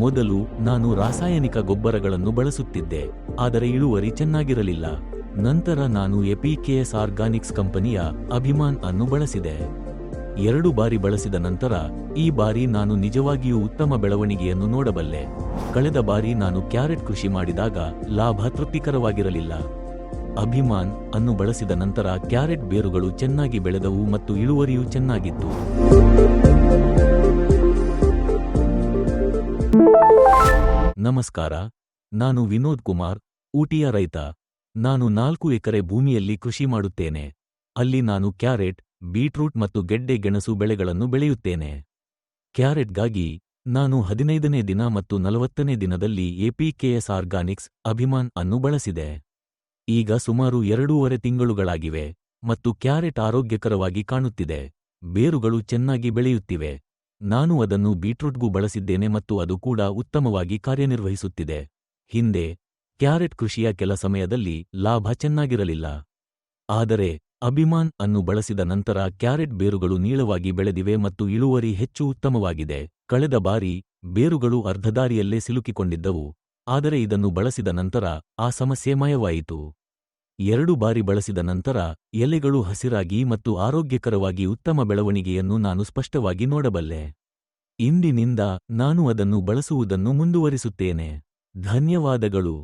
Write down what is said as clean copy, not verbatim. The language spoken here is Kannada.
ಮೊದಲು ನಾನು ರಾಸಾಯನಿಕ ಗೊಬ್ಬರಗಳನ್ನು ಬಳಸುತ್ತಿದ್ದೆ, ಆದರೆ ಇಳುವರಿ ಚೆನ್ನಾಗಿರಲಿಲ್ಲ. ನಂತರ ನಾನು ಎಪಿಕೆಎಸ್ ಆರ್ಗಾನಿಕ್ಸ್ ಕಂಪನಿಯ ಅಭಿಮಾನ್ ಅನ್ನು ಬಳಸಿದೆ. 2 ಬಾರಿ ಬಳಸಿದ ನಂತರ ಈ ಬಾರಿ ನಾನು ನಿಜವಾಗಿಯೂ ಉತ್ತಮ ಬೆಳವಣಿಗೆಯನ್ನು ನೋಡಬಲ್ಲೆ. ಕಳೆದ ಬಾರಿ ನಾನು ಕ್ಯಾರೆಟ್ ಕೃಷಿ ಮಾಡಿದಾಗ ಲಾಭ ತೃಪ್ತಿಕರವಾಗಿರಲಿಲ್ಲ. ಅಭಿಮಾನ್ ಅನ್ನು ಬಳಸಿದ ನಂತರ ಕ್ಯಾರೆಟ್ ಬೇರುಗಳು ಚೆನ್ನಾಗಿ ಬೆಳೆದವು ಮತ್ತು ಇಳುವರಿಯೂ ಚೆನ್ನಾಗಿತ್ತು. ನಮಸ್ಕಾರ, ನಾನು ವಿನೋದ್ ಕುಮಾರ್, ಊಟಿಯ ರೈತ. ನಾನು 4 ಎಕರೆ ಭೂಮಿಯಲ್ಲಿ ಕೃಷಿ ಮಾಡುತ್ತೇನೆ. ಅಲ್ಲಿ ನಾನು ಕ್ಯಾರೆಟ್, ಬೀಟ್ರೂಟ್ ಮತ್ತು ಗೆಡ್ಡೆ ಗೆಣಸು ಬೆಳೆಗಳನ್ನು ಬೆಳೆಯುತ್ತೇನೆ. ಕ್ಯಾರೆಟ್ಗಾಗಿ ನಾನು 15ನೇ ದಿನ ಮತ್ತು 40ನೇ ದಿನದಲ್ಲಿ ಎಪಿಕೆಎಸ್ ಆರ್ಗಾನಿಕ್ಸ್ ಅಭಿಮಾನ್ ಅನ್ನು ಬಳಸಿದೆ. ಈಗ ಸುಮಾರು 2.5 ತಿಂಗಳುಗಳಾಗಿವೆ ಮತ್ತು ಕ್ಯಾರೆಟ್ ಆರೋಗ್ಯಕರವಾಗಿ ಕಾಣುತ್ತಿದೆ. ಬೇರುಗಳು ಚೆನ್ನಾಗಿ ಬೆಳೆಯುತ್ತಿವೆ. ನಾನು ಅದನ್ನು ಬೀಟ್ರೂಟ್ಗೂ ಬಳಸಿದ್ದೇನೆ ಮತ್ತು ಅದು ಕೂಡ ಉತ್ತಮವಾಗಿ ಕಾರ್ಯನಿರ್ವಹಿಸುತ್ತಿದೆ. ಹಿಂದೆ ಕ್ಯಾರೆಟ್ ಕೃಷಿಯ ಕೆಲ ಸಮಯದಲ್ಲಿ ಲಾಭ ಚೆನ್ನಾಗಿರಲಿಲ್ಲ. ಆದರೆ ಅಭಿಮಾನ್ ಅನ್ನು ಬಳಸಿದ ನಂತರ ಕ್ಯಾರೆಟ್ ಬೇರುಗಳು ನೀಳವಾಗಿ ಬೆಳೆದಿವೆ ಮತ್ತು ಇಳುವರಿ ಹೆಚ್ಚು ಉತ್ತಮವಾಗಿದೆ. ಕಳೆದ ಬಾರಿ ಬೇರುಗಳು ಅರ್ಧದಾರಿಯಲ್ಲೇ ಸಿಲುಕಿಕೊಂಡಿದ್ದವು, ಆದರೆ ಇದನ್ನು ಬಳಸಿದ ನಂತರ ಆ ಸಮಸ್ಯೆ ಮಾಯವಾಯಿತು. 2 ಬಾರಿ ಬಳಸಿದ ನಂತರ ಎಲೆಗಳು ಹಸಿರಾಗಿ ಮತ್ತು ಆರೋಗ್ಯಕರವಾಗಿ ಉತ್ತಮ ಬೆಳವಣಿಗೆಯನ್ನು ನಾನು ಸ್ಪಷ್ಟವಾಗಿ ನೋಡಬಲ್ಲೆ. ಇಂದಿನಿಂದ ನಾನು ಅದನ್ನು ಬಳಸುವುದನ್ನು ಮುಂದುವರಿಸುತ್ತೇನೆ. ಧನ್ಯವಾದಗಳು.